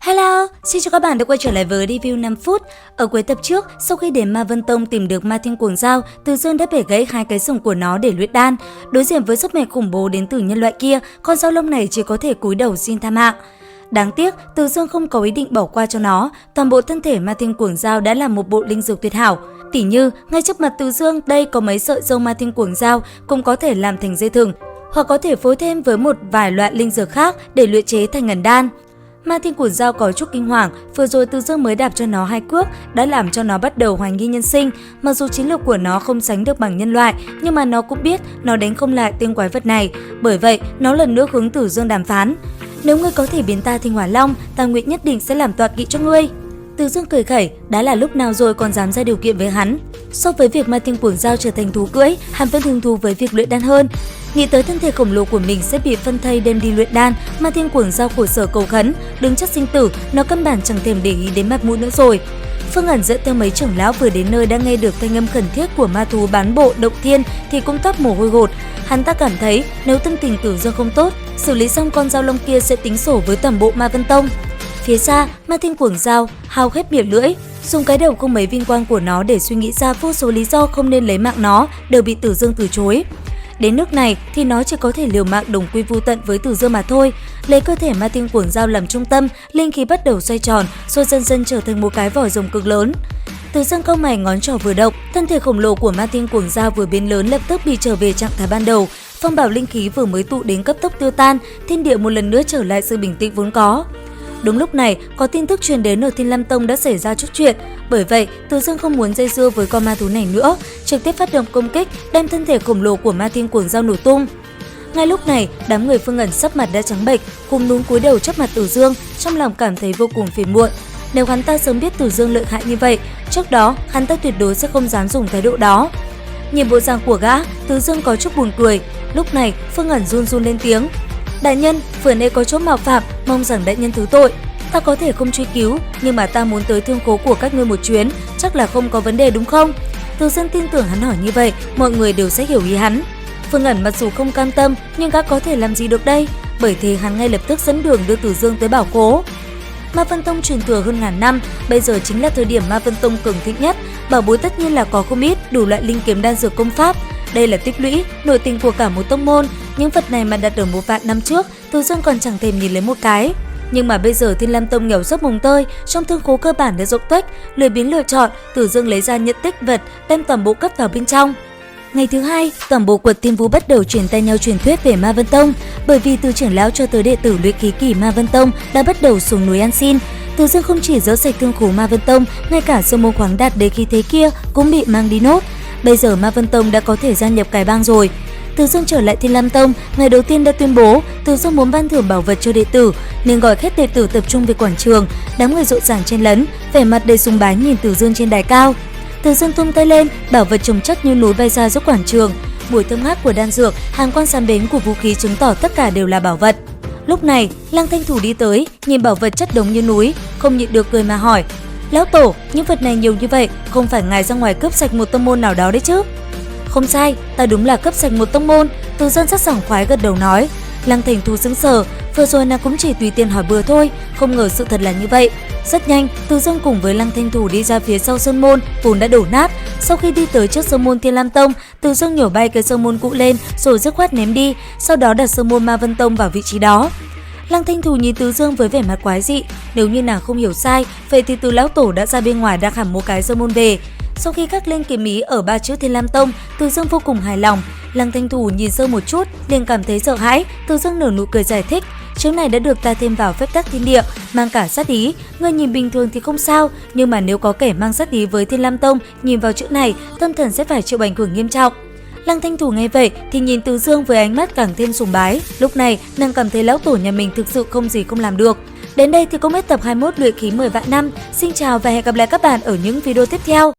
Hello, xin chào các bạn đã quay trở lại với review 5 phút. Ở cuối tập trước, sau khi đến Ma Vân Tông tìm được Ma Thiên Cuồng Dao, Từ Dương đã bẻ gãy 2 cái sừng của nó để luyện đan. Đối diện với sức mạnh khủng bố đến từ nhân loại kia, con dao lông này chỉ có thể cúi đầu xin tha mạng. Đáng tiếc, Từ Dương không có ý định bỏ qua cho nó. Toàn bộ thân thể Ma Thiên Cuồng Dao đã là một bộ linh dược tuyệt hảo. Tỉ như, ngay trước mặt Từ Dương đây có mấy sợi râu Ma Thiên Cuồng Dao cũng có thể làm thành dây thừng, hoặc có thể phối thêm với một vài loại linh dược khác để luyện chế thành ngần đan. Ma Thiên Cuồng Dao có chút kinh hoàng, vừa rồi Từ Dương mới đạp cho nó 2 cước đã làm cho nó bắt đầu hoài nghi nhân sinh. Mặc dù chiến lược của nó không sánh được bằng nhân loại, nhưng mà nó cũng biết nó đánh không lại tên quái vật này. Bởi vậy, nó lần nữa hướng Từ Dương đàm phán. Nếu ngươi có thể biến ta thành hỏa long, ta nguyện nhất định sẽ làm tọa kỵ cho ngươi. Từ Dương cười khẩy, đã là lúc nào rồi còn dám ra điều kiện với hắn. So với việc Ma Thiên Cuồng Dao trở thành thú cưỡi, hắn vẫn hứng thú với việc luyện đan hơn. Nghĩ tới thân thể khổng lồ của mình sẽ bị phân thây đem đi luyện đan, Ma Thiên Cuồng Dao khổ sở cầu khấn, đứng trước sinh tử, nó căn bản chẳng thèm để ý đến mặt mũi nữa rồi. Phương Ẩn dẫn theo mấy trưởng lão vừa đến nơi đã nghe được thanh âm khẩn thiết của ma thú bán bộ động thiên thì cũng toát mồ hôi hột. Hắn ta cảm thấy nếu tâm tình Từ Dương không tốt, xử lý xong con dao lông kia sẽ tính sổ với toàn bộ Ma Vân Tông. Phía xa, Ma Thiên Cuồng Dao hao khép miệng lưỡi, dùng cái đầu không mấy vinh quang của nó để suy nghĩ ra vô số lý do không nên lấy mạng nó đều bị Từ Dương từ chối. Đến nước này thì nó chỉ có thể liều mạng đồng quy vu tận với Từ Dương mà thôi. Lấy cơ thể Ma Thiên Cuồng Dao làm trung tâm, linh khí bắt đầu xoay tròn, rồi dần dần trở thành một cái vòi rồng cực lớn. Từ Dương cau mày, ngón trỏ vừa động, thân thể khổng lồ của Ma Thiên Cuồng Dao vừa biến lớn lập tức bị trở về trạng thái ban đầu. Phong bảo linh khí vừa mới tụ đến cấp tốc tiêu tan, thiên địa một lần nữa trở lại sự bình tĩnh vốn có. Đúng lúc này, có tin tức truyền đến ở Thiên Lam Tông đã xảy ra chút chuyện, bởi vậy Từ Dương không muốn dây dưa với con ma thú này nữa, trực tiếp phát động công kích, đem thân thể khổng lồ của Ma Thiên Cuồng Dao nổ tung. Ngay lúc này, đám người Phương Ẩn sắp mặt đã trắng bệch, cùng núm cúi đầu trước mặt Từ Dương, trong lòng cảm thấy vô cùng phiền muộn. Nếu hắn ta sớm biết Từ Dương lợi hại như vậy, trước đó hắn ta tuyệt đối sẽ không dám dùng thái độ đó. Nhìn bộ dạng của gã, Từ Dương có chút buồn cười. Lúc này, Phương Ẩn run run lên tiếng. Đại nhân, vừa nãy có chỗ mạo phạm, mong rằng đại nhân thứ tội. Ta có thể không truy cứu, nhưng mà ta muốn tới thương khố của các ngươi một chuyến, chắc là không có vấn đề đúng không? Từ Dương tin tưởng hắn hỏi như vậy, mọi người đều sẽ hiểu ý hắn. Phương Ẩn mặc dù không cam tâm, nhưng gã có thể làm gì được đây? Bởi thế hắn ngay lập tức dẫn đường đưa Từ Dương tới bảo cố. Ma Vân Tông truyền thừa hơn ngàn năm, bây giờ chính là thời điểm Ma Vân Tông cường thịnh nhất. Bảo bối tất nhiên là có không ít, đủ loại linh kiếm đan dược công pháp. Đây là tích lũy, nội tình của cả một tông môn. Những vật này mà đặt ở 1 vạn năm trước, Từ Dương còn chẳng thèm nhìn lấy một cái. Nhưng mà bây giờ Thiên Lam Tông nghèo dốc mồng tơi, trong thương khố cơ bản đã rộng tuếch, lười biếng lựa chọn, Từ Dương lấy ra nhận tích vật, đem toàn bộ cấp vào bên trong. Ngày thứ 2, toàn bộ quật Thiên Vũ bắt đầu truyền tay nhau truyền thuyết về Ma Vân Tông, bởi vì từ trưởng lão cho tới đệ tử luyện khí kỳ Ma Vân Tông đã bắt đầu xuống núi ăn xin. Từ Dương không chỉ dỡ sạch thương khố Ma Vân Tông, ngay cả sông môn khoáng đạt đế khí thế kia cũng bị mang đi nốt. Bây giờ Ma Vân Tông đã có thể gia nhập cái bang rồi. Từ Dương trở lại Thiên Lam Tông, ngày đầu tiên đã tuyên bố Từ Dương muốn ban thưởng bảo vật cho đệ tử, nên gọi hết đệ tử tập trung về quảng trường. Đám người rộn ràng chen lấn, vẻ mặt đầy sùng bái nhìn Từ Dương trên đài cao. Từ Dương tung tay lên, bảo vật chồng chất như núi bay ra giữa quảng trường. Mùi thơm ngát của đan dược, hàng quan sán bén của vũ khí chứng tỏ tất cả đều là bảo vật. Lúc này, Lăng Thanh Thủ đi tới, nhìn bảo vật chất đống như núi, không nhịn được cười mà hỏi: Lão Tổ, những vật này nhiều như vậy, không phải ngài ra ngoài cướp sạch một tông môn nào đó đấy chứ? Không sai, ta đúng là cướp sạch một tông môn. Từ Dương rất sảng khoái gật đầu nói. Lăng Thành Thủ sững sờ, vừa rồi nàng cũng chỉ tùy tiện hỏi bừa thôi, không ngờ sự thật là như vậy. Rất nhanh, Từ Dương cùng với Lăng Thanh Thủ đi ra phía sau sơn môn vốn đã đổ nát. Sau khi đi tới trước sơn môn Thiên Lam Tông, Từ Dương nhổ bay cái sơn môn cũ lên rồi dứt khoát ném đi, sau đó đặt sơn môn Ma Vân Tông vào vị trí đó. Lăng Thanh Thủ nhìn Từ Dương với vẻ mặt quái dị, nếu như nàng không hiểu sai, vậy thì Từ lão tổ đã ra bên ngoài đang hẳn một cái sơn môn về. Sau khi khắc lên kiếm ý ở 3 chữ Thiên Lam Tông, Từ Dương vô cùng hài lòng. Lăng Thanh Thủ nhìn sơ một chút, liền cảm thấy sợ hãi. Từ Dương nở nụ cười giải thích, chữ này đã được ta thêm vào phép tắc thiên địa, mang cả sát ý. Người nhìn bình thường thì không sao, nhưng mà nếu có kẻ mang sát ý với Thiên Lam Tông, nhìn vào chữ này, tâm thần sẽ phải chịu ảnh hưởng nghiêm trọng. Lăng Thanh Thủ nghe vậy thì nhìn Từ Dương với ánh mắt càng thêm sùng bái. Lúc này, nàng cảm thấy lão tổ nhà mình thực sự không gì không làm được. Đến đây thì cũng hết tập 21 luyện khí 10 vạn năm. Xin chào và hẹn gặp lại các bạn ở những video tiếp theo.